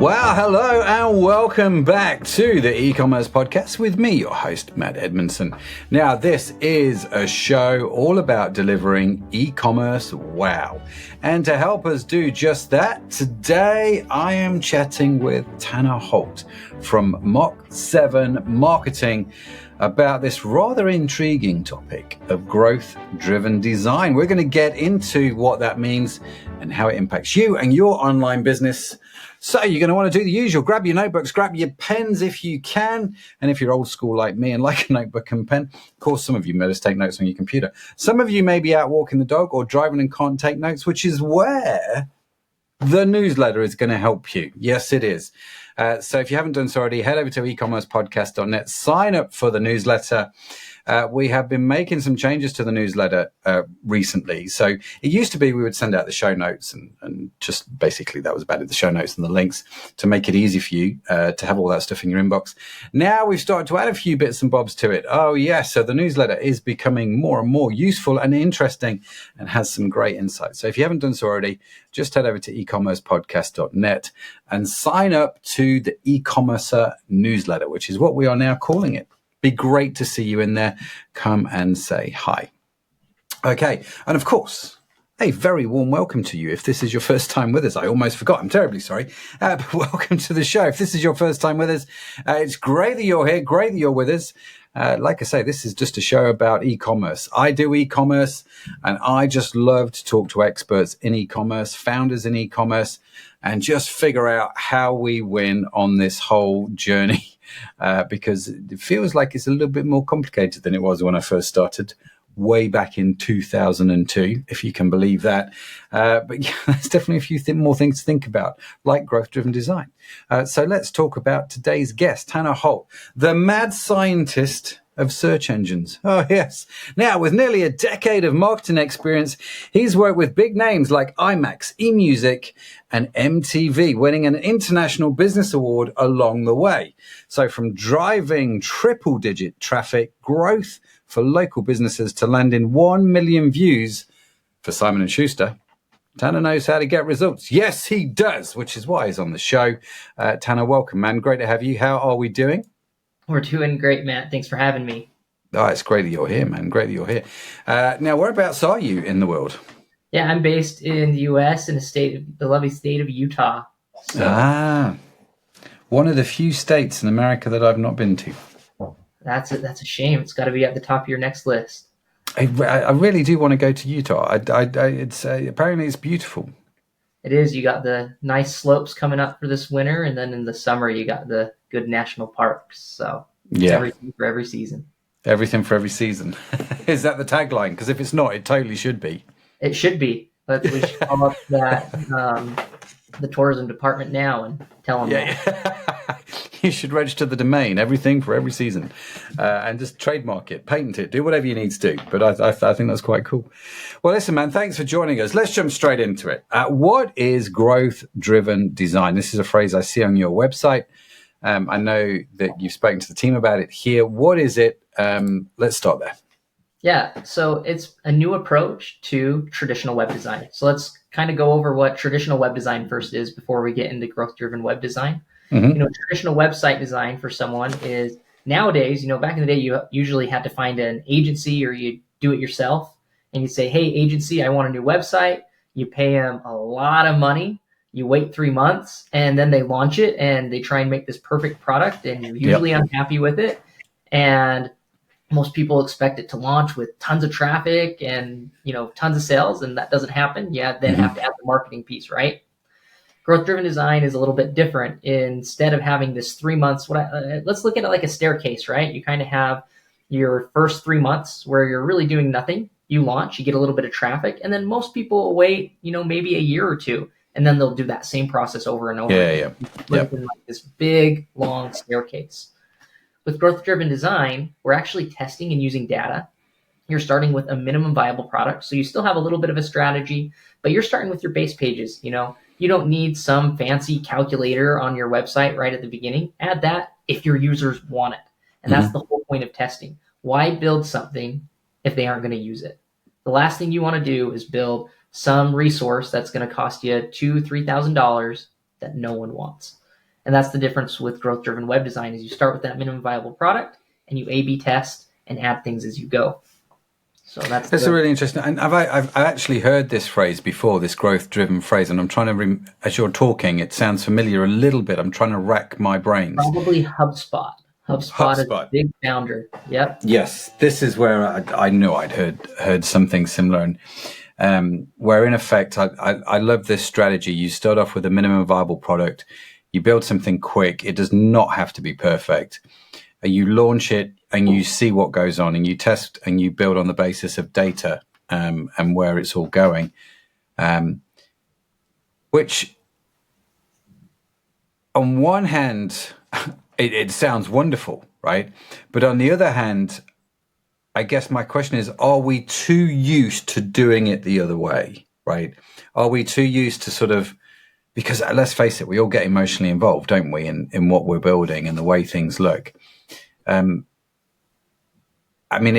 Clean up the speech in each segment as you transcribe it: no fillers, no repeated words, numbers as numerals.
Well, hello and welcome back to the Ecommerce Podcast with me, your host, Matt Edmundson. Now, this is a show all about delivering e-commerce wow. And to help us do just that, today I am chatting with Tanner Holt from Mach 7 Marketing about this rather intriguing topic of growth-driven design. We're going to get into what that means and how it impacts you and your online business. So you're going to want to do the usual. Grab your notebooks, grab your pens if you can. And if you're old school like me and like a notebook and pen, of course, some of you may just take notes on your computer. Some of you may be out walking the dog or driving and can't take notes, which is where the newsletter is going to help you. Yes, it is. So if you haven't done so already, head over to ecommercepodcast.net, sign up for the newsletter. We have been making some changes to the newsletter recently. So it used to be we would send out the show notes and just basically that was about it, the show notes and the links to make it easy for you to have all that stuff in your inbox. Now we've started to add a few bits and bobs to it. Oh, yes. So the newsletter is becoming more and more useful and interesting and has some great insights. So if you haven't done so already, just head over to ecommercepodcast.net and sign up to the e-commerce newsletter, which is what we are now calling it. Be great to see you in there. Come and say hi. Okay. And of course, a very warm welcome to you. If this is your first time with us, I almost forgot. I'm terribly sorry. But welcome to the show. If this is your first time with us, it's great that you're here. Great that you're with us. Like I say, this is just a show about e-commerce. I do e-commerce and I just love to talk to experts in e-commerce, founders in e-commerce, and just figure out how we win on this whole journey. Because it feels like it's a little bit more complicated than it was when I first started way back in 2002, if you can believe that. But yeah, there's definitely a few more things to think about, like growth-driven design. So let's talk about today's guest, Tanner Holt, the mad scientist of search engines. Oh, yes. Now, with nearly a decade of marketing experience, he's worked with big names like IMAX, eMusic, and MTV, winning an International Business Award along the way. So from driving triple-digit traffic growth for local businesses to landing 1 million views for Simon & Schuster, Tanner knows how to get results. Yes, he does, which is why he's on the show. Tanner, welcome, man. Great to have you. How are we doing? We're doing great, Matt. Thanks for having me. Oh, it's great that you're here, man. Great that you're here. Now, whereabouts are you in the world? Yeah, I'm based in the U.S. in the lovely state of Utah. So. One of the few states in America that I've not been to. That's a shame. It's got to be at the top of your next list. I really do want to go to Utah. It's apparently it's beautiful. It is. You got the nice slopes coming up for this winter, and then in the summer you got the good national parks. So it's everything for every season. Everything for every season. Is that the tagline? Because if it's not, it totally should be. It should be. But we should call up that the tourism department now and tell them that. You should register the domain, everything for every season, and just trademark it, patent it, do whatever you need to do. But I think that's quite cool. Well, listen, man, thanks for joining us. Let's jump straight into it. What is growth-driven design? This is a phrase I see on your website. I know that you've spoken to the team about it here. What is it? Let's start there. Yeah, so it's a new approach to traditional web design. So let's kind of go over what traditional web design first is before we get into growth-driven web design. Mm-hmm. Traditional website design for someone is nowadays, back in the day, you usually had to find an agency or you do it yourself. And you say, hey, agency, I want a new website. You pay them a lot of money. You wait 3 months and then they launch it and they try and make this perfect product and you're usually unhappy with it. And most people expect it to launch with tons of traffic and, tons of sales, and that doesn't happen. Yeah, then have to add the marketing piece, right? Growth-driven design is a little bit different. Instead of having this 3 months, let's look at it like a staircase, right? You kind of have your first 3 months where you're really doing nothing. You launch, you get a little bit of traffic, and then most people will wait, maybe a year or two, and then they'll do that same process over and over. Like this big, long staircase. With growth-driven design, we're actually testing and using data. You're starting with a minimum viable product, so you still have a little bit of a strategy, but you're starting with your base pages. You don't need some fancy calculator on your website right at the beginning. Add that if your users want it. And that's the whole point of testing. Why build something if they aren't going to use it? The last thing you want to do is build some resource that's going to cost you $2,000, $3,000 that no one wants. And that's the difference with growth-driven web design is you start with that minimum viable product and you A/B test and add things as you go. So that's a really interesting. And I've actually heard this phrase before, this growth-driven phrase, and I'm trying to, as you're talking, it sounds familiar a little bit. I'm trying to rack my brains. Probably HubSpot. HubSpot is a big founder. Yep. Yes, this is where I knew I'd heard something similar, and where in effect I love this strategy. You start off with a minimum viable product, you build something quick. It does not have to be perfect. You launch it and you see what goes on, and you test and you build on the basis of data and where it's all going, which on one hand, it sounds wonderful, right? But on the other hand, I guess my question is, are we too used to doing it the other way, right? Are we too used to sort of, because let's face it, we all get emotionally involved, don't we, in what we're building and the way things look. I mean,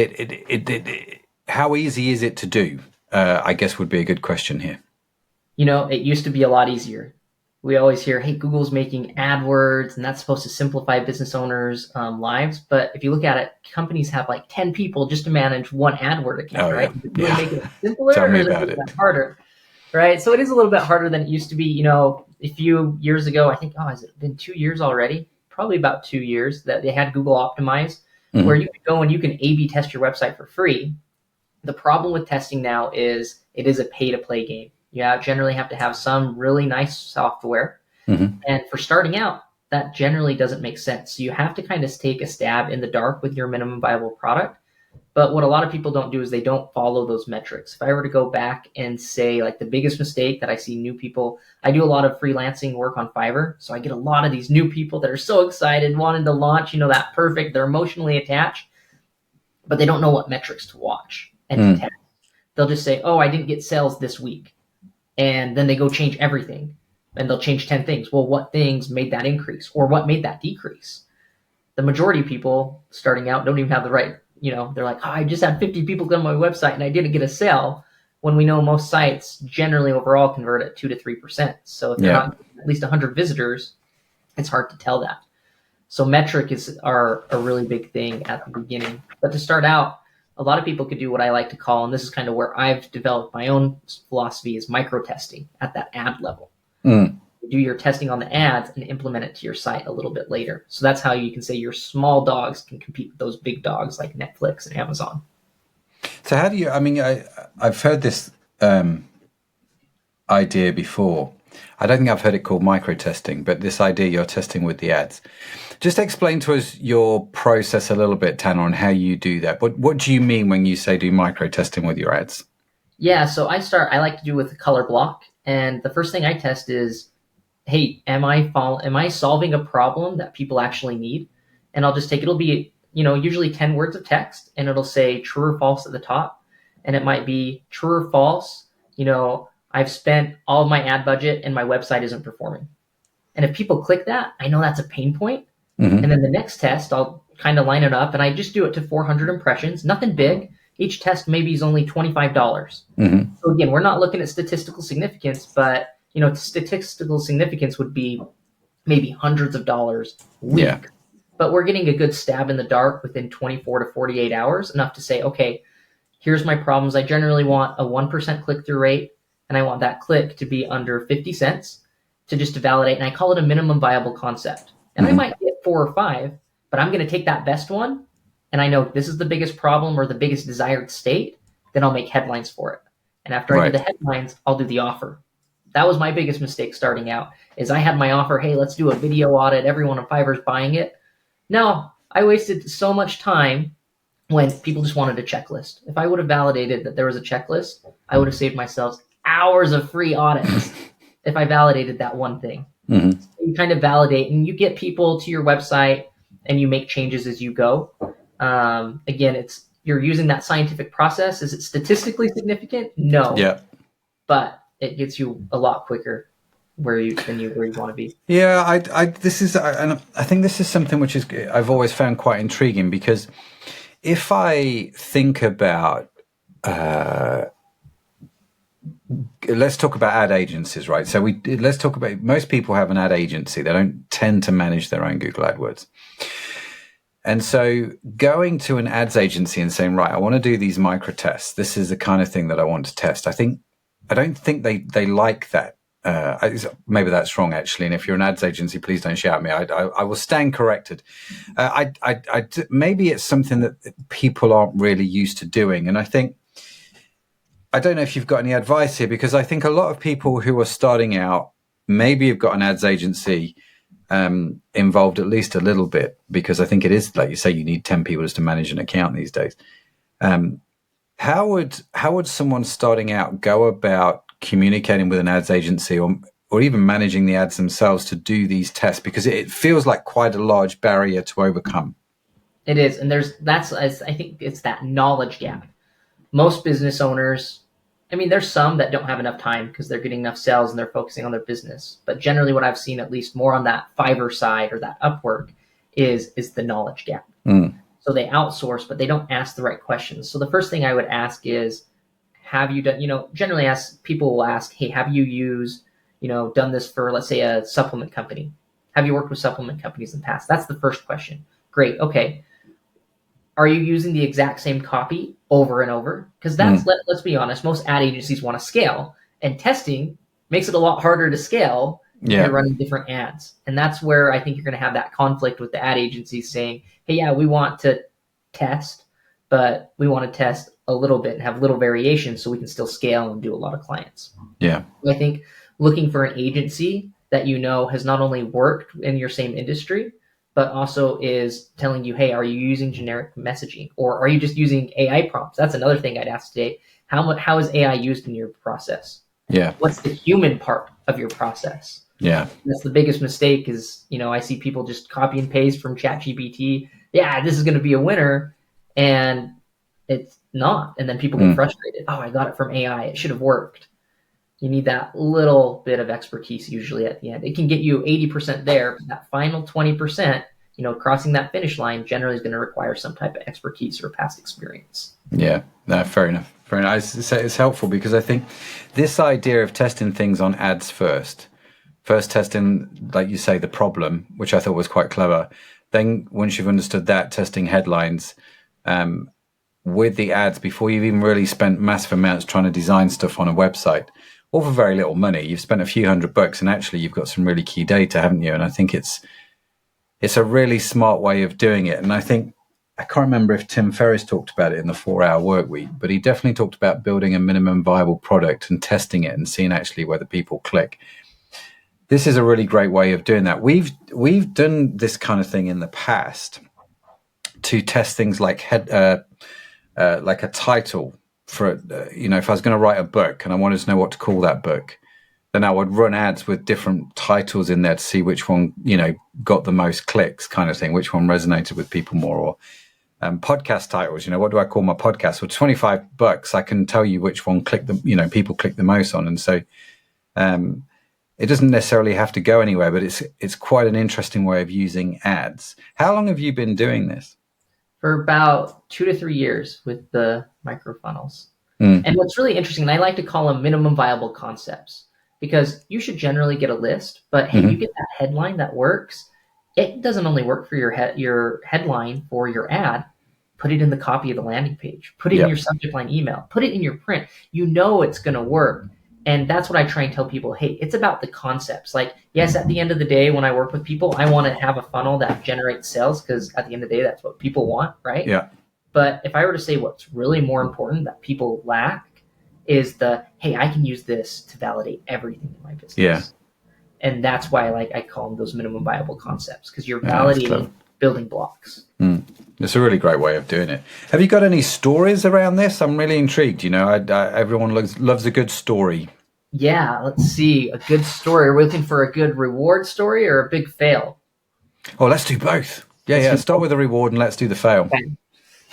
how easy is it to do? I guess would be a good question here. It used to be a lot easier. We always hear, hey, Google's making AdWords, and that's supposed to simplify business owners' lives. But if you look at it, companies have like 10 people just to manage one AdWord account, right? Yeah. Make it simpler Tell me or about it harder, right? So it is a little bit harder than it used to be. A few years ago, I think, has it been 2 years already? Probably about 2 years that they had Google Optimize, where you can go and you can A/B test your website for free. The problem with testing now is it is a pay-to-play game. You generally have to have some really nice software. And for starting out, that generally doesn't make sense. So you have to kind of take a stab in the dark with your minimum viable product. But what a lot of people don't do is they don't follow those metrics. If I were to go back and say, like, the biggest mistake that I see new people, I do a lot of freelancing work on Fiverr. So I get a lot of these new people that are so excited, wanting to launch, that perfect, they're emotionally attached, but they don't know what metrics to watch and to test. They'll just say, I didn't get sales this week. And then they go change everything and they'll change 10 things. Well, what things made that increase or what made that decrease? The majority of people starting out don't even have the right, they're like, I just had 50 people come on my website and I didn't get a sale, when we know most sites generally overall convert at 2 to 3%. So if they're not at least 100 visitors, it's hard to tell that. So metrics are a really big thing at the beginning. But to start out, a lot of people could do what I like to call, and this is kind of where I've developed my own philosophy, is microtesting at that ad level. You do your testing on the ads and implement it to your site a little bit later. So that's how you can say your small dogs can compete with those big dogs like Netflix and Amazon. So how do you, I've heard this idea before. I don't think I've heard it called microtesting, but this idea you're testing with the ads. Just explain to us your process a little bit, Tanner, on how you do that. What do you mean when you say do microtesting with your ads? Yeah, so I like to do with a color block. And the first thing I test is, hey, am I solving a problem that people actually need? And I'll just take, it'll be, usually 10 words of text, and it'll say true or false at the top. And it might be true or false, I've spent all of my ad budget and my website isn't performing. And if people click that, I know that's a pain point. And then the next test, I'll kind of line it up and I just do it to 400 impressions, nothing big. Each test maybe is only $25. So again, we're not looking at statistical significance, but statistical significance would be maybe hundreds of dollars a week. Yeah. But we're getting a good stab in the dark within 24 to 48 hours, enough to say, okay, here's my problems. I generally want a 1% click-through rate, and I want that click to be under 50 cents to validate. And I call it a minimum viable concept. And I might get 4 or 5, but I'm going to take that best one. And I know this is the biggest problem or the biggest desired state, then I'll make headlines for it. And after I do the headlines, I'll do the offer. That was my biggest mistake starting out, is I had my offer, hey, let's do a video audit. Everyone on Fiverr's buying it. No, I wasted so much time when people just wanted a checklist. If I would have validated that there was a checklist, I would have saved myself hours of free audits if I validated that one thing. So you kind of validate and you get people to your website and you make changes as you go. Again, you're using that scientific process. Is it statistically significant? No. Yeah. But it gets you a lot quicker where you want to be. Yeah, I think this is something which is I've always found quite intriguing, because if I think about let's talk about ad agencies, right? So let's talk about, most people have an ad agency. They don't tend to manage their own Google AdWords. And so going to an ads agency and saying, right, I want to do these micro tests. This is the kind of thing that I want to test. I don't think they like that. Maybe that's wrong, actually. And if you're an ads agency, please don't shout at me. I will stand corrected. Maybe it's something that people aren't really used to doing. And I don't know if you've got any advice here, because I think a lot of people who are starting out, maybe you've got an ads agency involved at least a little bit, because I think it is, like you say, you need 10 people just to manage an account these days. How would someone starting out go about communicating with an ads agency, or even managing the ads themselves to do these tests? Because it feels like quite a large barrier to overcome. It is, and I think it's that knowledge gap. Most business owners, I mean, there's some that don't have enough time because they're getting enough sales and they're focusing on their business. But generally what I've seen, at least more on that Fiverr side or that Upwork, is the knowledge gap. So they outsource, but they don't ask the right questions. So the first thing I would ask is, have you done, generally people will ask, hey, have you done this for, let's say, a supplement company? Have you worked with supplement companies in the past? That's the first question. Great. Okay. Are you using the exact same copy over and over? Because let's be honest, most ad agencies want to scale, and testing makes it a lot harder to scale when you're running different ads. And that's where I think you're going to have that conflict with the ad agencies saying, hey, yeah, we want to test, but we want to test a little bit and have little variation so we can still scale and do a lot of clients. Yeah. I think looking for an agency that has not only worked in your same industry, but also is telling you, hey, are you using generic messaging, or are you just using AI prompts? That's another thing I'd ask today. How is AI used in your process? Yeah. What's the human part of your process? Yeah. That's the biggest mistake is, I see people just copy and paste from ChatGPT. Yeah, this is going to be a winner. And it's not. And then people get frustrated. Oh, I got it from AI. It should have worked. You need that little bit of expertise usually at the end. It can get you 80% there, but that final 20%, crossing that finish line generally is going to require some type of expertise or past experience. Yeah, no, fair enough. Fair enough. It's helpful because I think this idea of testing things on ads first testing, like you say, the problem, which I thought was quite clever. Then once you've understood that, testing headlines with the ads before you've even really spent massive amounts trying to design stuff on a website, all for very little money. You've spent a few $100 and actually you've got some really key data, haven't you? And I think it's a really smart way of doing it. And I can't remember if Tim Ferriss talked about it in the 4-Hour Workweek, but he definitely talked about building a minimum viable product and testing it and seeing actually whether people click. This is a really great way of doing that. We've done this kind of thing in the past to test things like a title for, if I was going to write a book and I wanted to know what to call that book, then I would run ads with different titles in there to see which one, got the most clicks kind of thing, which one resonated with people more. Or podcast titles, what do I call my podcast? Well, $25, I can tell you which one people click the most on. And so it doesn't necessarily have to go anywhere, but it's quite an interesting way of using ads. How long have you been doing this? For about 2 to 3 years with the microfunnels. And what's really interesting, and I like to call them minimum viable concepts, because you should generally get a list, but hey, you get that headline that works. It doesn't only work for your headline for your ad. Put it in the copy of the landing page. Put it in your subject line email. Put it in your print. It's going to work. And that's what I try and tell people. Hey, it's about the concepts. Like, yes, at the end of the day, when I work with people, I want to have a funnel that generates sales, because at the end of the day, that's what people want, right? Yeah. But if I were to say what's really more important that people lack is hey, I can use this to validate everything in my business. Yeah. And that's why I call them those minimum viable concepts, because you're validating building blocks. It's a really great way of doing it. Have you got any stories around this? I'm really intrigued. Everyone loves a good story. Yeah, let's see. A good story. Are we looking for a good reward story or a big fail? Oh, let's do both. Yeah. Start with the reward and let's do the fail. Okay.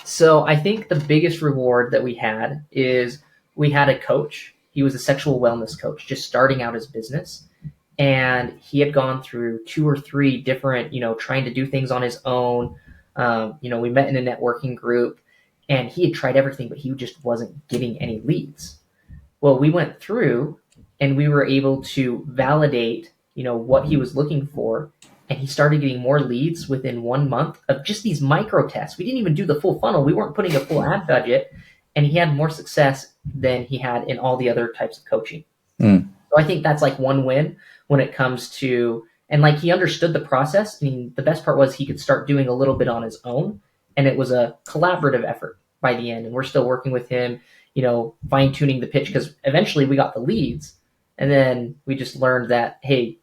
So I think the biggest reward that we had is we had a coach. He was a sexual wellness coach just starting out his business. And he had gone through 2 or 3 different, trying to do things on his own. We met in a networking group and he had tried everything, but he just wasn't getting any leads. Well, we went through and we were able to validate, what he was looking for. And he started getting more leads within 1 month of just these micro tests. We didn't even do the full funnel. We weren't putting a full ad budget. And he had more success than he had in all the other types of coaching. So I think that's like one win when it comes to, and like he understood the process. I mean, the best part was he could start doing a little bit on his own. And it was a collaborative effort by the end. And we're still working with him, fine tuning the pitch, because eventually we got the leads. And then we just learned that, hey,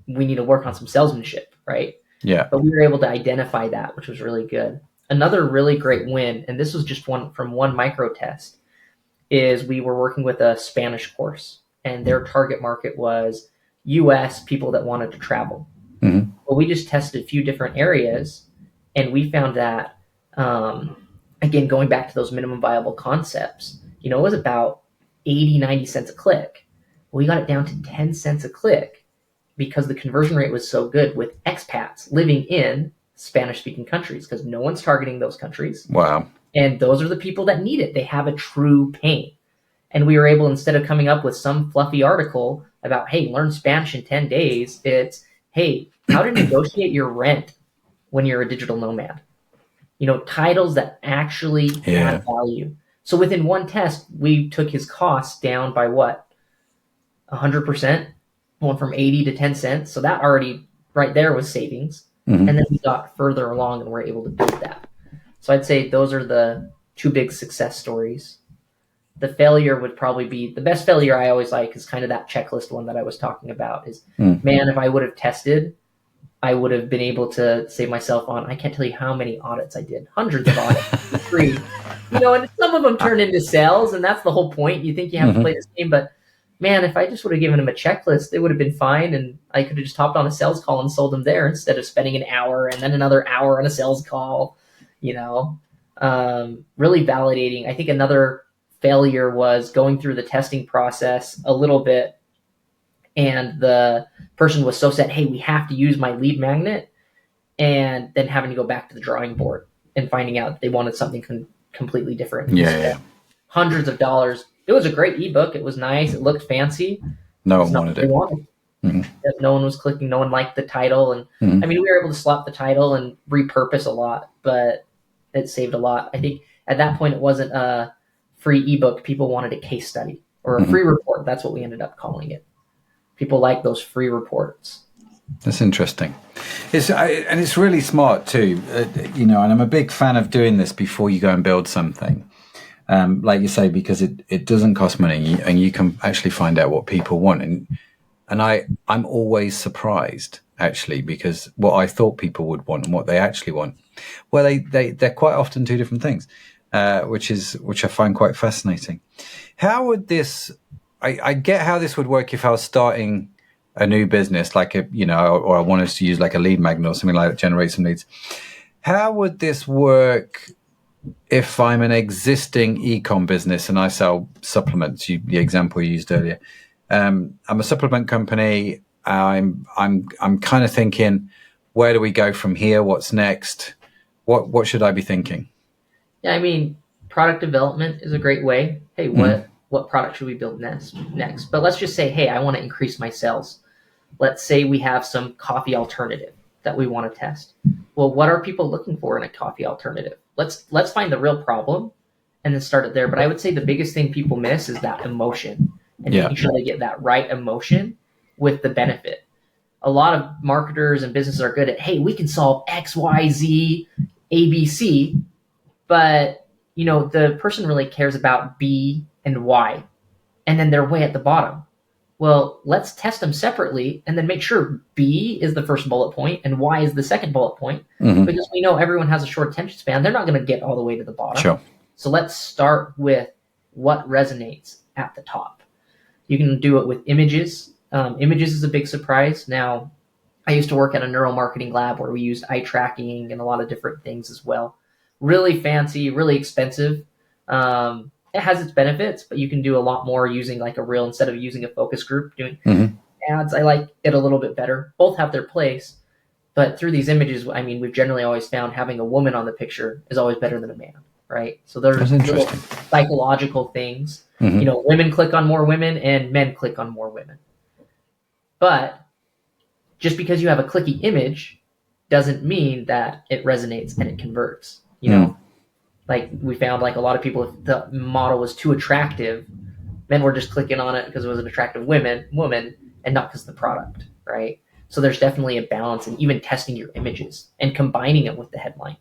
we need to work on some salesmanship, right? Yeah. But we were able to identify that, which was really good. Another really great win, and this was just one micro test, is we were working with a Spanish course, and their target market was US people that wanted to travel. Well, we just tested a few different areas, and we found that, again, going back to those minimum viable concepts, it was about 80, 90 cents a click. We got it down to 10 cents a click because the conversion rate was so good with expats living in Spanish-speaking countries, because no one's targeting those countries. Wow. And those are the people that need it. They have a true pain. And we were able, instead of coming up with some fluffy article about, hey, learn Spanish in 10 days, it's, hey, how to negotiate your rent when you're a digital nomad. Titles that actually add value. So within one test, we took his costs down by what? 100%, going from 80 to 10 cents. So that already right there was savings. And then we got further along and were able to build that. So I'd say those are the two big success stories. The failure would probably be, the best failure I always like is kind of that checklist one that I was talking about is, man, if I would have tested, I would have been able to save myself on, I can't tell you how many audits I did, hundreds of audits, free. And some of them turn into sales, and that's the whole point. You think you have to play this game, but man, if I just would have given him a checklist, it would have been fine, and I could have just hopped on a sales call and sold him there instead of spending an hour and then another hour on a sales call, really validating. I think another failure was going through the testing process a little bit, and the person was so set, hey, we have to use my lead magnet, and then having to go back to the drawing board and finding out they wanted something completely different. Yeah. Hundreds of dollars. It was a great ebook. It was nice. It looked fancy. No one wanted it. No one was clicking. No one liked the title. And I mean, we were able to slap the title and repurpose a lot, but it saved a lot. I think at that point, it wasn't a free ebook. People wanted a case study or a free report. That's what we ended up calling it. People like those free reports. That's interesting. And it's really smart too. And I'm a big fan of doing this before you go and build something. Like you say, because it doesn't cost money, and you can actually find out what people want. And I'm always surprised, actually, because what I thought people would want and what they actually want, well, they're quite often two different things, which I find quite fascinating. How would this? I get how this would work if I was starting a new business, like or I wanted to use like a lead magnet or something like that, generate some leads. How would this work if I'm an existing e-com business and I sell supplements? The example you used earlier. I'm a supplement company. I'm kind of thinking, where do we go from here? What's next? What should I be thinking? Yeah, I mean, product development is a great way. Hey, what product should we build next? But let's just say, hey, I want to increase my sales. Let's say we have some coffee alternative that we want to test. Well, what are people looking for in a coffee alternative? Let's find the real problem and then start it there. But I would say the biggest thing people miss is that emotion, and making sure they get that right emotion with the benefit. A lot of marketers and businesses are good at, hey, we can solve X, Y, Z, A, B, C, but the person really cares about B and Y, and then they're way at the bottom. Well, let's test them separately and then make sure B is the first bullet point and Y is the second bullet point, because we know everyone has a short attention span. They're not going to get all the way to the bottom. Sure. So let's start with what resonates at the top. You can do it with images. Images is a big surprise. Now, I used to work at a neuromarketing lab where we used eye tracking and a lot of different things as well. Really fancy, really expensive. It has its benefits, but you can do a lot more using like a reel instead of using a focus group. Doing ads, I like it a little bit better. Both have their place, but through these images, I mean, we've generally always found having a woman on the picture is always better than a man, right? So there's little psychological things Women click on more women and men click on more women. But just because you have a clicky image doesn't mean that it resonates and it converts. Like we found, like a lot of people, if the model was too attractive, men were just clicking on it because it was an attractive woman, and not because of the product, right? So there's definitely a balance in even testing your images and combining it with the headline.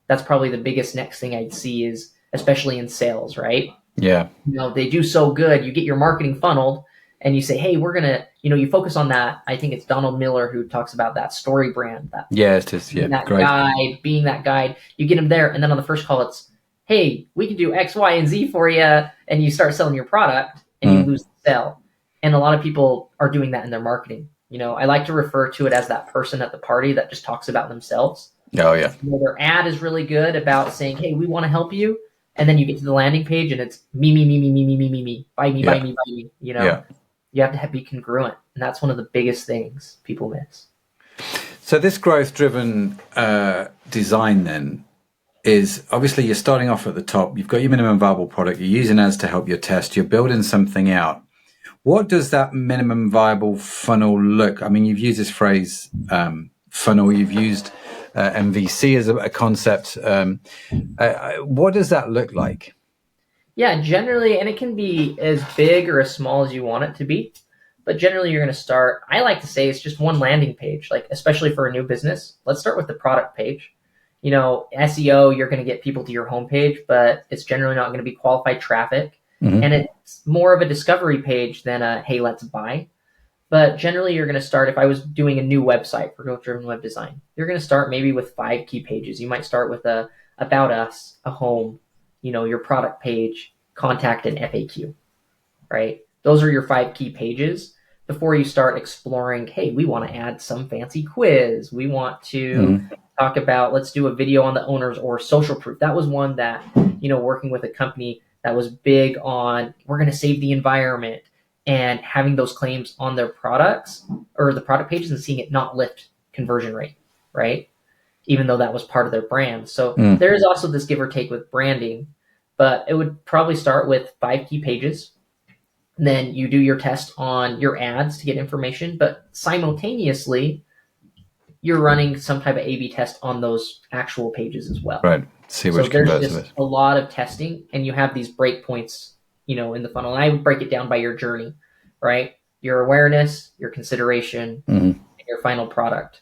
That's probably the biggest next thing I'd see is, especially in sales, right? Yeah. They do so good. You get your marketing funneled and you say, hey, we're going to, you focus on that. I think it's Donald Miller who talks about that story brand. Being that guide. You get them there. And then on the first call, it's, hey, we can do X, Y, and Z for you. And you start selling your product and you lose the sale. And a lot of people are doing that in their marketing. I like to refer to it as that person at the party that just talks about themselves. Oh, yeah. Their ad is really good about saying, hey, we want to help you. And then you get to the landing page and it's me, buy me, buy me. You have to be congruent. And that's one of the biggest things people miss. So this growth-driven design then is, obviously you're starting off at the top. You've got your minimum viable product. You're using ads to help your test. You're building something out. What does that minimum viable funnel look? I mean, you've used this phrase, funnel. You've used MVC as a concept. What does that look like? Yeah, generally, and it can be as big or as small as you want it to be. But generally, you're going to start, I like to say it's just one landing page, like especially for a new business. Let's start with the product page. SEO, you're going to get people to your homepage, but it's generally not going to be qualified traffic. And it's more of a discovery page than a, hey, let's buy. But generally, you're going to start, if I was doing a new website for growth-driven web design, you're going to start maybe with 5 key pages. You might start with a about us, a home, your product page, contact, and FAQ, right? Those are your 5 key pages before you start exploring, hey, we want to add some fancy quiz. We want to talk about, let's do a video on the owners or social proof. That was one that, working with a company that was big on, we're going to save the environment, and having those claims on their products or the product pages and seeing it not lift conversion rate, right? Even though that was part of their brand. So there is also this give or take with branding, but it would probably start with 5 key pages. Then you do your test on your ads to get information, but simultaneously you're running some type of A/B test on those actual pages as well. Right. See which converts. So there's just a lot of testing, and you have these breakpoints, in the funnel. And I would break it down by your journey, right? Your awareness, your consideration, and your final product.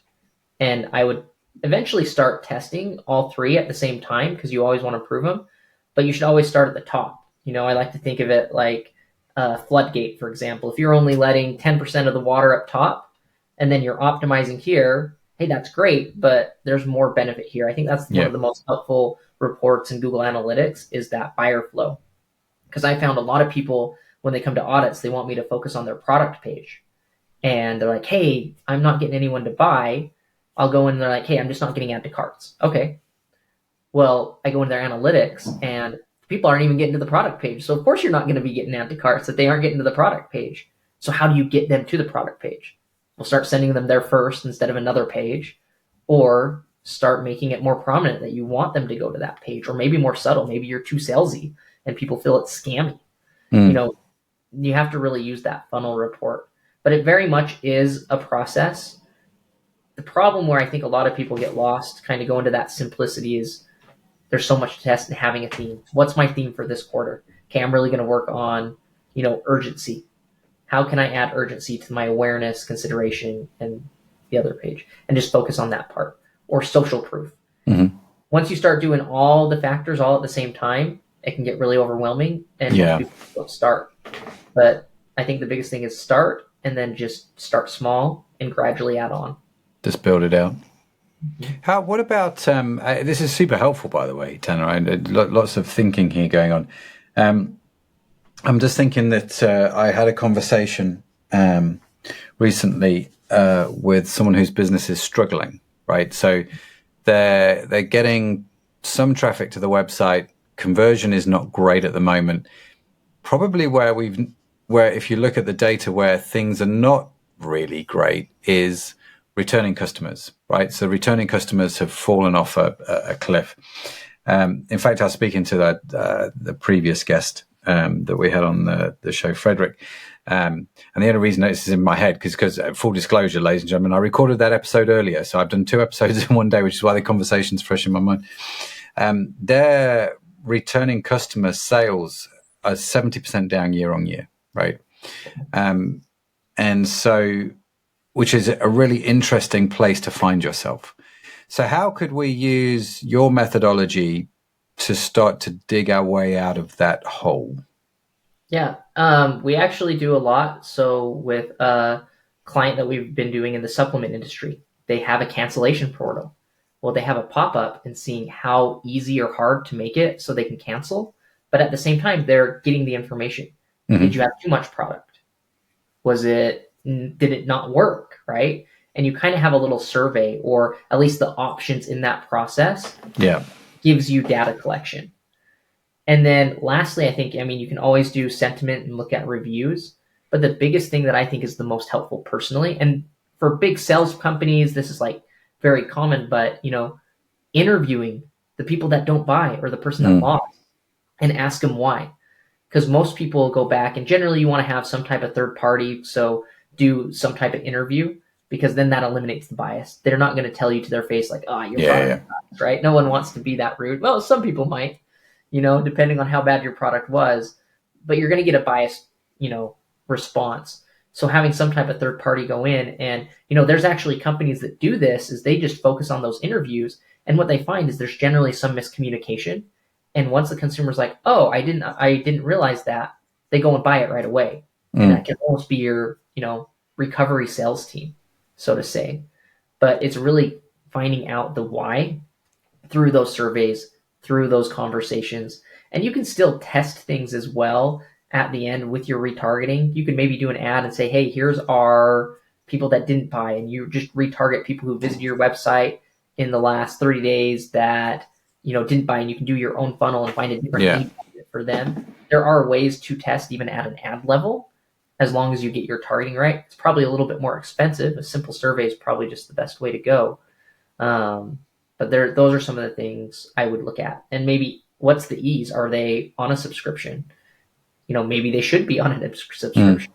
And I would eventually start testing all 3 at the same time because you always want to prove them, but you should always start at the top. I like to think of it like a floodgate, for example. If you're only letting 10% of the water up top and then you're optimizing here, hey, that's great, but there's more benefit here. I think that's one of the most helpful reports in Google Analytics is that buyer flow. Because I found a lot of people, when they come to audits, they want me to focus on their product page. And they're like, hey, I'm not getting anyone to buy. I'll go in and they're like, hey, I'm just not getting add to carts. Okay. Well, I go into their analytics and people aren't even getting to the product page. So of course you're not going to be getting add to carts if they aren't getting to the product page. So how do you get them to the product page? We'll start sending them there first instead of another page, or start making it more prominent that you want them to go to that page, or maybe more subtle. Maybe you're too salesy and people feel it's scammy. You have to really use that funnel report, but it very much is a process. The problem where I think a lot of people get lost, kind of go into that simplicity, is there's so much to test and having a theme. What's my theme for this quarter? Okay, I'm really going to work on, urgency. How can I add urgency to my awareness, consideration, and the other page, and just focus on that part? Or social proof. Once you start doing all the factors all at the same time, it can get really overwhelming, and people don't start. But I think the biggest thing is start, and then just start small and gradually add on. Just build it out. What about, this is super helpful, by the way, Tanner. Lots of thinking here going on. I'm just thinking that I had a conversation recently with someone whose business is struggling, right? So they're getting some traffic to the website. Conversion is not great at the moment. Probably where if you look at the data where things are not really great is returning customers, right? So returning customers have fallen off a cliff. In fact, I was speaking to the previous guest that we had on the show, Frederick. And the only reason this is in my head, because full disclosure, ladies and gentlemen, I recorded that episode earlier. So I've done 2 episodes in one day, which is why the conversation's fresh in my mind. Their returning customer sales are 70% down year on year, right? And so, which is a really interesting place to find yourself. So how could we use your methodology to start to dig our way out of that hole? Yeah, we actually do a lot. So with a client that we've been doing in the supplement industry, they have a cancellation portal. Well, they have a pop-up and seeing how easy or hard to make it so they can cancel. But at the same time, they're getting the information. Mm-hmm. Did you have too much product? Did it not work, right? And you kind of have a little survey, or at least the options in that process. Yeah. Gives you data collection. And then lastly, you can always do sentiment and look at reviews. But the biggest thing that I think is the most helpful personally, and for big sales companies, this is like very common, but interviewing the people that don't buy or the person that lost and ask them why. Because most people go back, and generally you want to have some type of third party, so do some type of interview, because then that eliminates the bias. They're not going to tell you to their face like, your product sucks, right? No one wants to be that rude. Well, some people might, depending on how bad your product was, but you're going to get a biased, response. So having some type of third party go in, and, there's actually companies that do this, is they just focus on those interviews. And what they find is there's generally some miscommunication. And once the consumer's like, oh, I didn't realize that, they go and buy it right away. And that can almost be your, recovery sales team, so to say. But it's really finding out the why through those surveys, through those conversations. And you can still test things as well at the end with your retargeting. You can maybe do an ad and say, hey, here's our people that didn't buy, and you just retarget people who visited your website in the last 30 days that didn't buy, and you can do your own funnel and find a different lead for them. There are ways to test even at an ad level, as long as you get your targeting right. It's probably a little bit more expensive. A simple survey is probably just the best way to go. But those are some of the things I would look at. And maybe what's the ease? Are they on a subscription? Maybe they should be on a subscription.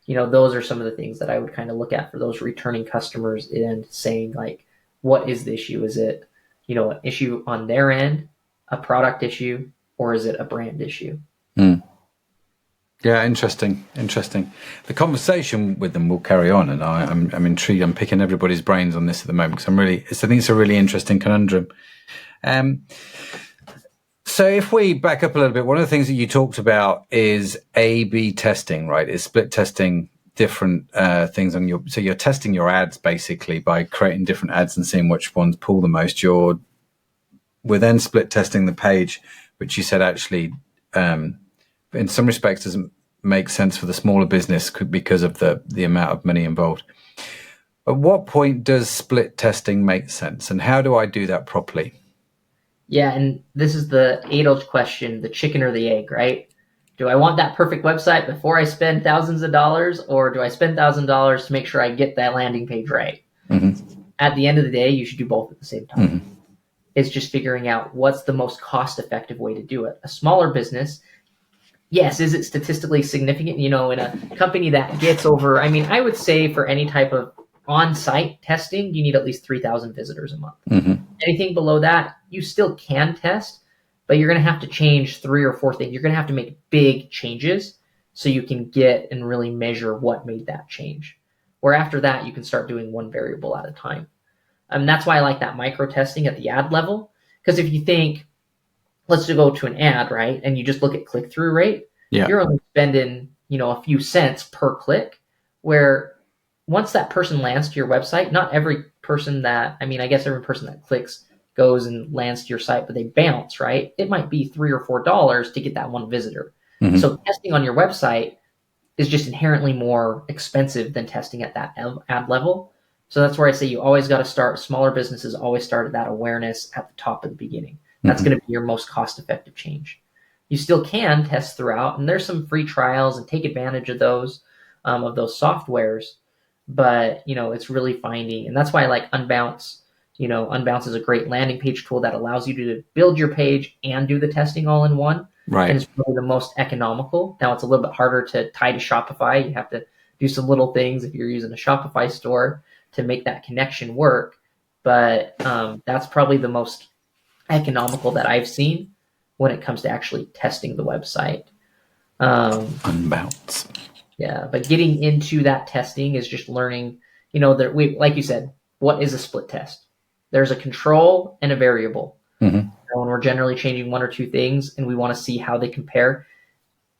Those are some of the things that I would kind of look at for those returning customers and saying, like, what is the issue? Is it, an issue on their end, a product issue, or is it a brand issue? Yeah, interesting. The conversation with them will carry on, and I'm intrigued. I'm picking everybody's brains on this at the moment, because I think it's a really interesting conundrum. So if we back up a little bit, one of the things that you talked about is A/B testing, right? Is split testing different things on so you're testing your ads basically by creating different ads and seeing which ones pull the most. We're then split testing the page, which you said actually in some respects doesn't make sense for the smaller business because of the amount of money involved. At what point does split testing make sense, and how do I do that properly? Yeah, and this is the age-old question, the chicken or the egg, right? Do I want that perfect website before I spend thousands of dollars, or do I spend $1,000 to make sure I get that landing page right? Mm-hmm. At the end of the day, you should do both at the same time. Mm-hmm. It's just figuring out what's the most cost-effective way to do it. A smaller business, yes, is it statistically significant? In a company that gets over, I would say for any type of on-site testing, you need at least 3,000 visitors a month. Mm-hmm. Anything below that, you still can test, but you're going to have to change 3 or 4 things. You're going to have to make big changes so you can get and really measure what made that change. Where after that, you can start doing one variable at a time. And that's why I like that micro testing at the ad level. Because if you think, let's go to an ad, right? And you just look at click-through rate, you're only spending, a few cents per click, where once that person lands to your website, not every person that, I guess every person that clicks goes and lands to your site, but they bounce, right? It might be $3 or $4 to get that one visitor. Mm-hmm. So testing on your website is just inherently more expensive than testing at that ad level. So that's where I say you always got to start. Smaller businesses always start at that awareness at the top of the beginning. That's going to be your most cost-effective change. You still can test throughout, and there's some free trials, and take advantage of those softwares. But, it's really finding, and that's why I like Unbounce. Unbounce is a great landing page tool that allows you to build your page and do the testing all in one. Right. And it's probably the most economical. Now it's a little bit harder to tie to Shopify. You have to do some little things if you're using a Shopify store to make that connection work. But that's probably the most economical that I've seen when it comes to actually testing the website. Unbounce. Yeah, but getting into that testing is just learning, that like you said, what is a split test? There's a control and a variable. Mm-hmm. When we're generally changing one or two things and we want to see how they compare,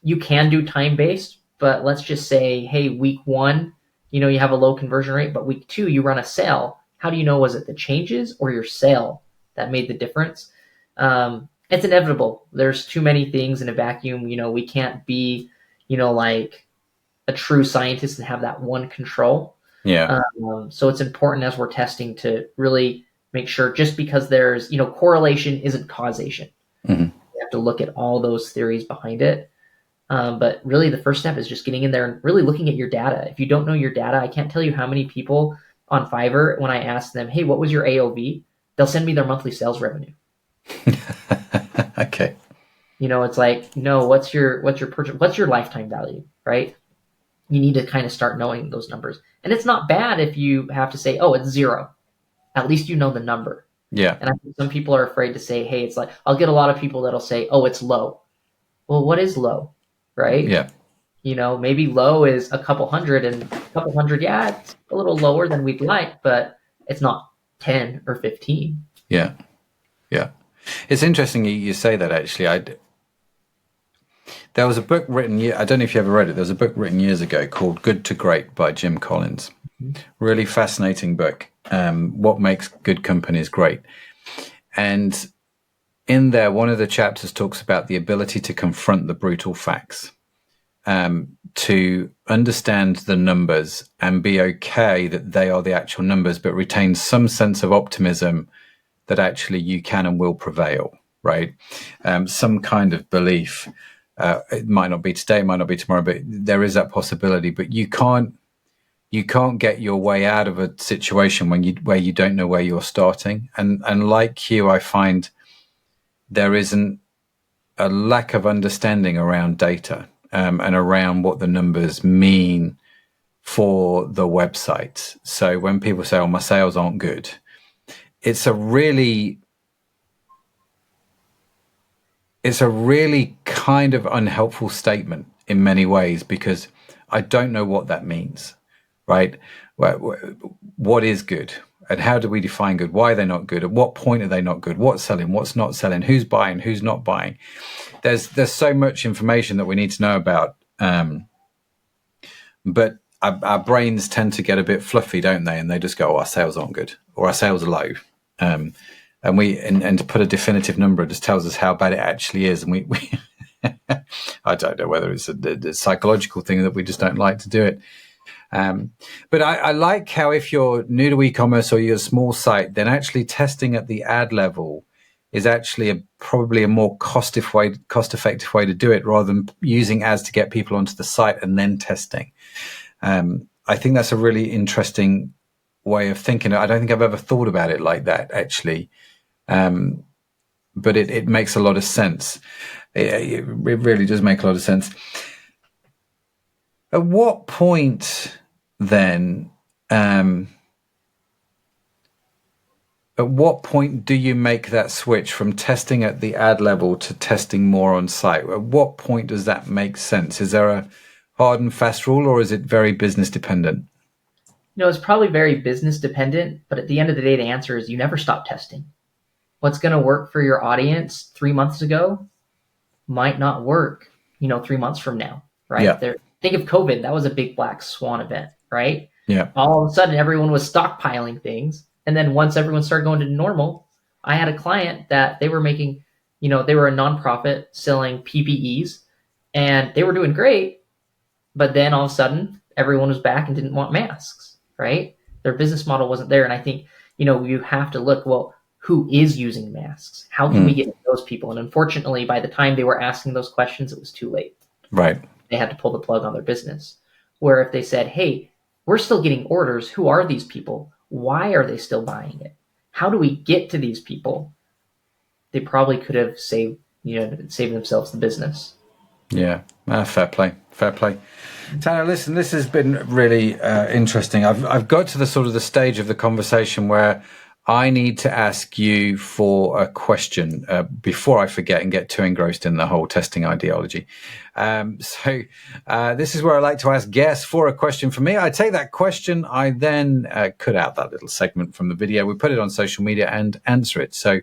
you can do time-based, but let's just say, hey, week 1, you have a low conversion rate, but week 2, you run a sale. How do you know, was it the changes or your sale that made the difference? It's inevitable. There's too many things in a vacuum. We can't be, like a true scientist and have that one control. Yeah. So it's important as we're testing to really make sure, just because there's, correlation isn't causation. Mm-hmm. You have to look at all those theories behind it. But really the first step is just getting in there and really looking at your data. If you don't know your data, I can't tell you how many people on Fiverr, when I ask them, hey, what was your AOV? They'll send me their monthly sales revenue. Okay. It's like, no, what's your purchase? What's your lifetime value, right? You need to kind of start knowing those numbers. And it's not bad if you have to say, oh, it's 0. At least you know the number. Yeah. And I think some people are afraid to say, hey, it's like, I'll get a lot of people that'll say, oh, it's low. Well, what is low, right? Yeah. Maybe low is a couple hundred, and a couple hundred, yeah, it's a little lower than we'd like, but it's not 10 or 15. Yeah. Yeah. It's interesting you say that, actually. There was a book written, I don't know if you ever read it, there was a book written years ago called Good to Great by Jim Collins. Mm-hmm. Really fascinating book. What makes good companies great. And in there, one of the chapters talks about the ability to confront the brutal facts, to understand the numbers and be okay that they are the actual numbers, but retain some sense of optimism that actually you can and will prevail, right? Some kind of belief. It might not be today, it might not be tomorrow, but there is that possibility. But you can't get your way out of a situation where you don't know where you're starting. And like you, I find there isn't a lack of understanding around data, and around what the numbers mean for the website. So when people say, oh, my sales aren't good, it's a really kind of unhelpful statement in many ways, because I don't know what that means, right? What is good? And how do we define good? Why are they not good? At what point are they not good? What's selling? What's not selling? Who's buying? Who's not buying? There's so much information that we need to know about. But our brains tend to get a bit fluffy, don't they? And they just go, oh, our sales aren't good, or our sales are low. And to put a definitive number, it just tells us how bad it actually is. And we I don't know whether it's a psychological thing that we just don't like to do it. But I like how, if you're new to e-commerce or you're a small site, then actually testing at the ad level is actually probably a more cost-effective way to do it, rather than using ads to get people onto the site and then testing. I think that's a really interesting way of thinking. I don't think I've ever thought about it like that, actually. But it makes a lot of sense. It really does make a lot of sense. At what point then, do you make that switch from testing at the ad level to testing more on site? At what point does that make sense? Is there a hard and fast rule, or is it very business dependent? It's probably very business dependent, but at the end of the day, the answer is you never stop testing. What's going to work for your audience 3 months ago might not work, 3 months from now, right? Yeah. Think of COVID. That was a big black swan event, right? Yeah. All of a sudden, everyone was stockpiling things. And then once everyone started going to normal, I had a client that they were making, they were a nonprofit selling PPEs, and they were doing great. But then all of a sudden, everyone was back and didn't want masks, right? Their business model wasn't there. And I think, you have to look, well, who is using masks? How can we get those people? And unfortunately, by the time they were asking those questions, it was too late. Right. They had to pull the plug on their business. Where if they said, hey, we're still getting orders. Who are these people? Why are they still buying it? How do we get to these people? They probably could have saved saving themselves the business. Yeah, fair play. Tanner, listen, this has been really interesting. I've got to the sort of the stage of the conversation where I need to ask you for a question before I forget and get too engrossed in the whole testing ideology. So this is where I like to ask guests for a question for me. I take that question, I then cut out that little segment from the video. We put it on social media and answer it. So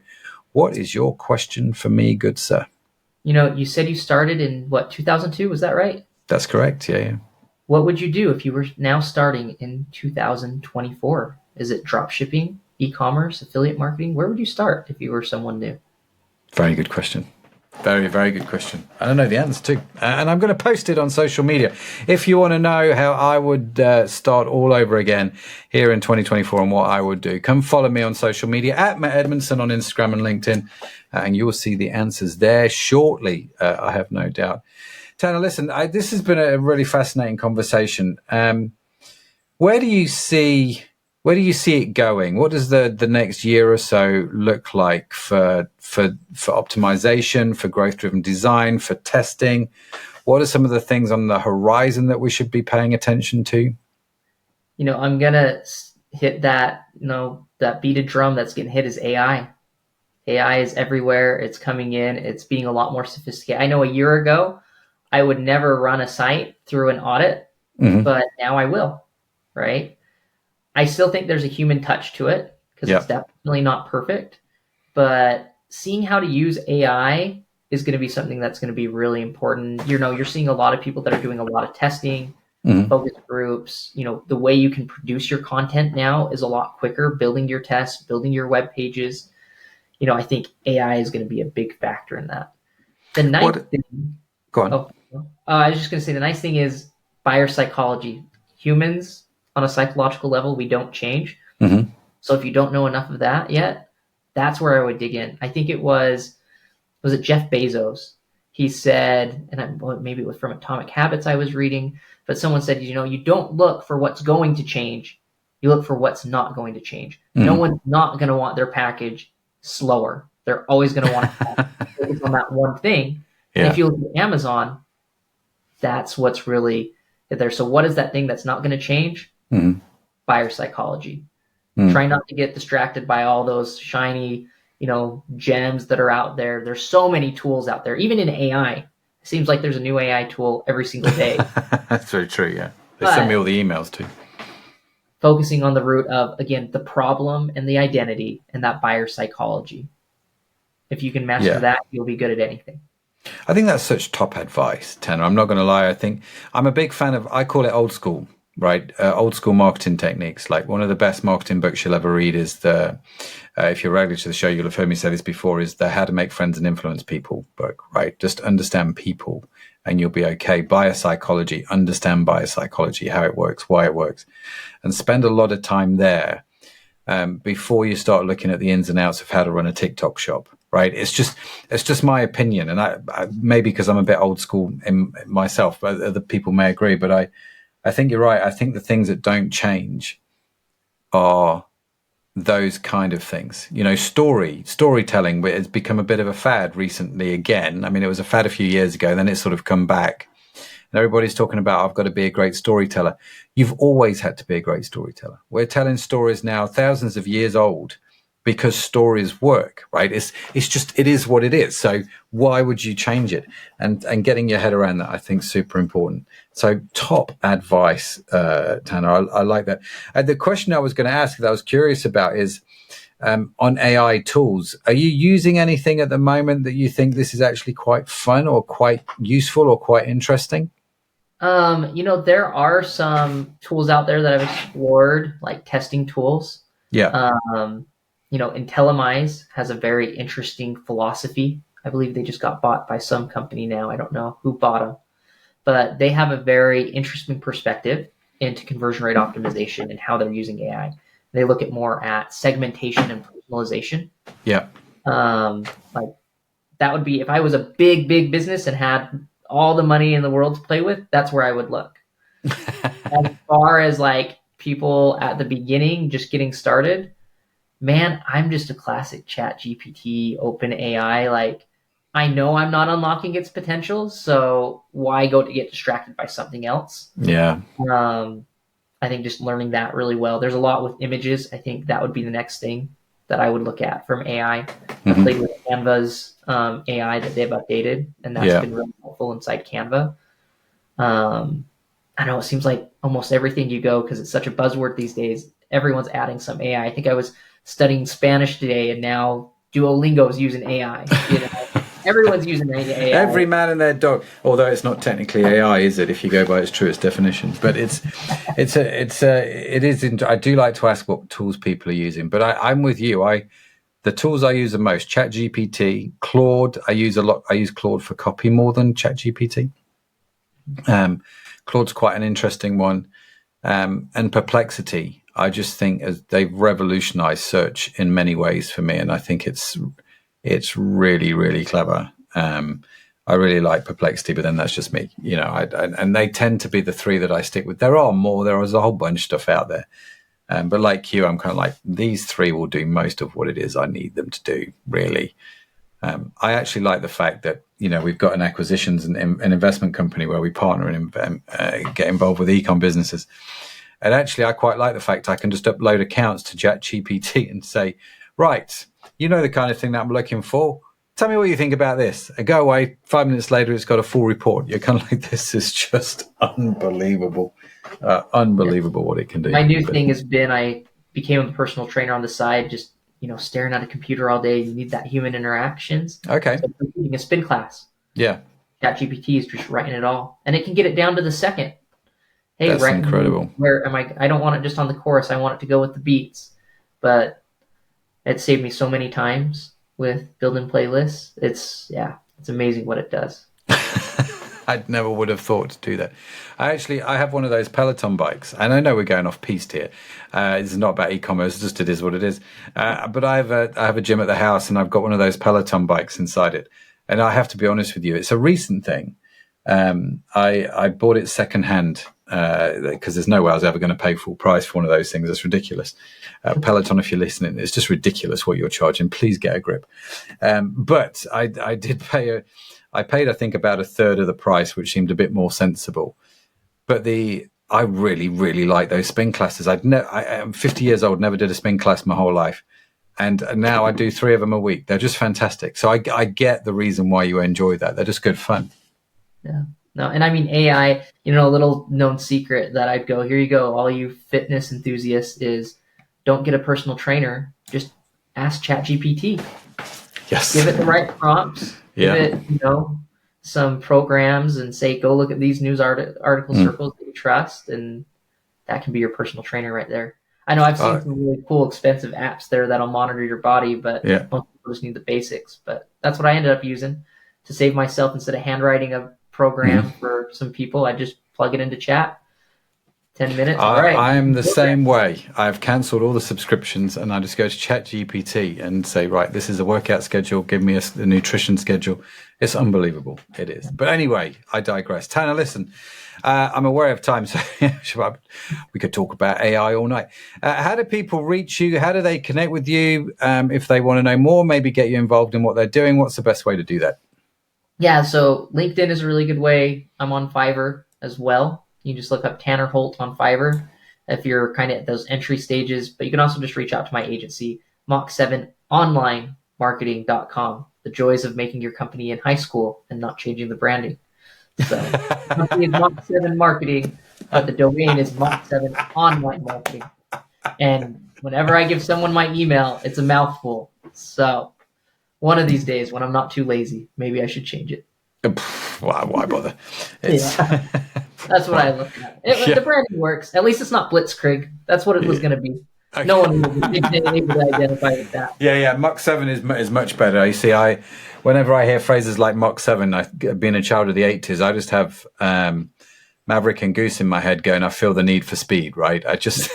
what is your question for me, good sir? You said you started in 2002, was that right? That's correct. Yeah. What would you do if you were now starting in 2024? Is it drop shipping, e-commerce, affiliate marketing? Where would you start if you were someone new? Very good question. Very, very good question. I don't know the answer too. And I'm going to post it on social media. If you want to know how I would start all over again here in 2024 and what I would do, come follow me on social media at Matt Edmundson on Instagram and LinkedIn. And you will see the answers there shortly, I have no doubt. Tanner, listen, this has been a really fascinating conversation. Where do you see it going? What does the next year or so look like for optimization, for growth-driven design, for testing? What are some of the things on the horizon that we should be paying attention to? I'm gonna hit that. That beaded drum that's getting hit is AI. AI is everywhere. It's coming in. It's being a lot more sophisticated. I know a year ago, I would never run a site through an audit, but now I will, right? I still think there's a human touch to it because it's definitely not perfect, but seeing how to use AI is going to be something that's going to be really important. You're seeing a lot of people that are doing a lot of testing, focus groups. The way you can produce your content now is a lot quicker, building your tests, building your web pages. I think AI is going to be a big factor in that. The nice thing, go on. I was just going to say the nice thing is buyer psychology. Humans on a psychological level, we don't change. So if you don't know enough of that yet, that's where I would dig in. I think was it Jeff Bezos? He said, and maybe it was from Atomic Habits I was reading, but someone said, you don't look for what's going to change. You look for what's not going to change. No one's not going to want their package slower. They're always going to want to focus on that one thing. And if you look at Amazon, that's what's really there. So what is that thing that's not going to change? Buyer psychology. Try not to get distracted by all those shiny, gems that are out there. There's so many tools out there. Even in AI, it seems like there's a new AI tool every single day. That's very true, yeah. They send me all the emails too. Focusing on the root of, again, the problem and the identity and that buyer psychology. If you can master that, you'll be good at anything. I think that's such top advice, Tanner. I'm not going to lie. I think I'm a big fan of, I call it old school, right? Old school marketing techniques. Like one of the best marketing books you'll ever read is if you're regular to the show, you'll have heard me say this before, is the How to Make Friends and Influence People book, right? Just understand people and you'll be okay. Buyer psychology, understand buyer psychology, how it works, why it works, and spend a lot of time there before you start looking at the ins and outs of how to run a TikTok shop. Right. It's just my opinion. And I maybe because I'm a bit old school in myself, but other people may agree. But I think you're right. I think the things that don't change are those kind of things. Storytelling has become a bit of a fad recently again. I mean, it was a fad a few years ago, then it's sort of come back. And everybody's talking about, I've got to be a great storyteller. You've always had to be a great storyteller. We're telling stories now thousands of years old, because stories work, right? It is what it is. So why would you change it? And getting your head around that, I think, is super important. So top advice, Tanner. I like that. The question I was going to ask that I was curious about is on AI tools. Are you using anything at the moment that you think this is actually quite fun or quite useful or quite interesting? There are some tools out there that I've explored, like testing tools. Yeah. Utilise has a very interesting philosophy. I believe they just got bought by some company now. I don't know who bought them, but they have a very interesting perspective into conversion rate optimization and how they're using AI. They look at more at segmentation and personalization. Yeah. Like that would be, if I was a big business and had all the money in the world to play with, that's where I would look. As far as like people at the beginning, just getting started, man, I'm just a classic Chat GPT, Open AI. Like I know I'm not unlocking its potential, so why go to get distracted by something else? Yeah. I think just learning that really well. There's a lot with images. I think that would be the next thing that I would look at from AI. I've played with Canva's AI that they've updated, and that's been really helpful inside Canva. I know it seems like almost everything you go, because it's such a buzzword these days, everyone's adding some AI. I think I was studying Spanish today, and now Duolingo is using AI. Everyone's using AI. Every man and their dog, although it's not technically AI, is it? If you go by its truest definition, but it is. I do like to ask what tools people are using, but I'm with you. The tools I use the most: ChatGPT, Claude. I use a lot. I use Claude for copy more than ChatGPT. Claude's quite an interesting one, and Perplexity. I just think as they've revolutionized search in many ways for me, and I think it's really, really clever. I really like Perplexity, but then that's just me, and they tend to be the three that I stick with. There are more. There is a whole bunch of stuff out there. But like you, I'm kind of like, these three will do most of what it is I need them to do, really. I actually like the fact that, we've got an acquisitions and an investment company where we partner and get involved with e-com businesses. And actually, I quite like the fact I can just upload accounts to ChatGPT and say, right, the kind of thing that I'm looking for. Tell me what you think about this. I go away, 5 minutes later, it's got a full report. You're kind of like, this is just unbelievable. Unbelievable what it can do. My new thing has been, I became a personal trainer on the side, just, staring at a computer all day. You need that human interactions. Okay. So I'm taking a spin class. Yeah. ChatGPT is just writing it all. And it can get it down to the second. Hey, that's incredible. Where am I don't want it just on the chorus. I want it to go with the beats. But it saved me so many times with building playlists. It's amazing what it does. I never would have thought to do that. I have one of those Peloton bikes, and I know we're going off piste here. It's not about e-commerce, just it is what it is. But I have a gym at the house, and I've got one of those Peloton bikes inside it. And I have to be honest with you, it's a recent thing. I bought it secondhand because there's no way I was ever going to pay full price for one of those things. It's ridiculous. Peloton, if you're listening, it's just ridiculous what you're charging. Please get a grip. But I did pay I paid, I think, about a third of the price, which seemed a bit more sensible. But I really, really like those spin classes. I'm 50 years old, never did a spin class my whole life. And now I do 3 of them a week. They're just fantastic. So I get the reason why you enjoy that. They're just good fun. Yeah. No, and I mean, AI, a little known secret that I'd go, here you go, all you fitness enthusiasts, is don't get a personal trainer. Just ask ChatGPT. Yes. Give it the right prompts. Yeah. Give it, some programs and say, go look at these news article circles that you trust, and that can be your personal trainer right there. I know I've seen some really cool, expensive apps there that'll monitor your body, but most people just need the basics. But that's what I ended up using to save myself. Instead of handwriting a program for some people, I just plug it into chat. 10 minutes. I'm the same way. I've cancelled all the subscriptions, and I just go to ChatGPT and say, right, this is a workout schedule. Give me a nutrition schedule. It's unbelievable. It is. But anyway, I digress. Tanner, listen, I'm aware of time, so we could talk about AI all night. How do people reach you? How do they connect with you? If they want to know more, maybe get you involved in what they're doing. What's the best way to do that? Yeah, so LinkedIn is a really good way. I'm on Fiverr as well. You just look up Tanner Holt on Fiverr if you're kind of at those entry stages. But you can also just reach out to my agency, Mach7onlinemarketing.com. The joys of making your company in high school and not changing the branding. So the company is Mach7 Marketing, but the domain is Mach7 Online Marketing. And whenever I give someone my email, it's a mouthful. So one of these days, when I'm not too lazy, maybe I should change it. Why bother? That's what I look at. The branding works. At least it's not Blitzkrieg. That's what it was going to be. Okay. No one would identify with that. Yeah. Mach 7 is much better. You see, whenever I hear phrases like Mach 7, being a child of the 80s, I just have Maverick and Goose in my head going, I feel the need for speed, right? I just...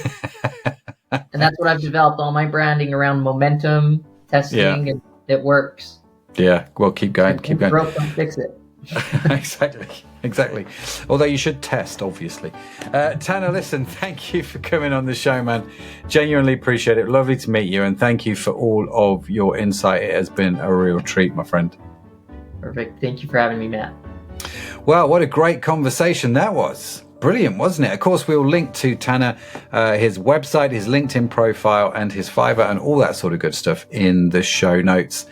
And that's what I've developed all my branding around momentum, testing, and it works. Yeah, well, keep going. Broke, don't fix it. Exactly. Although you should test, obviously. Tanner, listen, thank you for coming on the show, man. Genuinely appreciate it. Lovely to meet you, and thank you for all of your insight. It has been a real treat, my friend. Perfect. Thank you for having me, Matt. Well, what a great conversation that was. Brilliant, wasn't it? Of course, we'll link to Tanner, his website, his LinkedIn profile, and his Fiverr, and all that sort of good stuff in the show notes,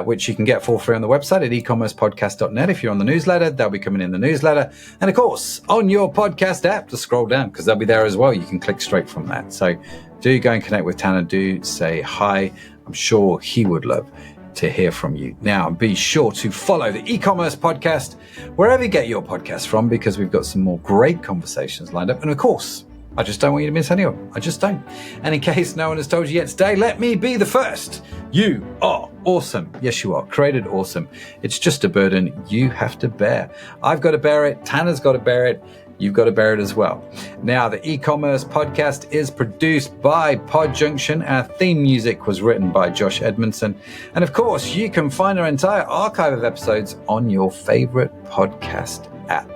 which you can get for free on the website at ecommercepodcast.net. If you're on the newsletter, they'll be coming in the newsletter. And of course, on your podcast app, just scroll down because they'll be there as well. You can click straight from that. So do go and connect with Tanner. Do say hi. I'm sure he would love to hear from you. Now, be sure to follow the e-commerce podcast wherever you get your podcast from, because we've got some more great conversations lined up. And of course, I just don't want you to miss any of them. I just don't. And in case no one has told you yet today, let me be the first. You are awesome. Yes, you are. Created awesome. It's just a burden you have to bear. I've got to bear it. Tanner's got to bear it. You've got to bear it as well. Now, the e-commerce podcast is produced by Pod Junction. Our theme music was written by Josh Edmundson. And of course, you can find our entire archive of episodes on your favorite podcast app.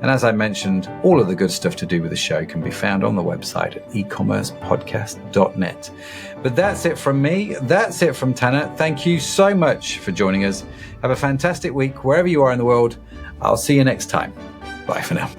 And as I mentioned, all of the good stuff to do with the show can be found on the website at ecommercepodcast.net. But that's it from me. That's it from Tanner. Thank you so much for joining us. Have a fantastic week wherever you are in the world. I'll see you next time. Bye for now.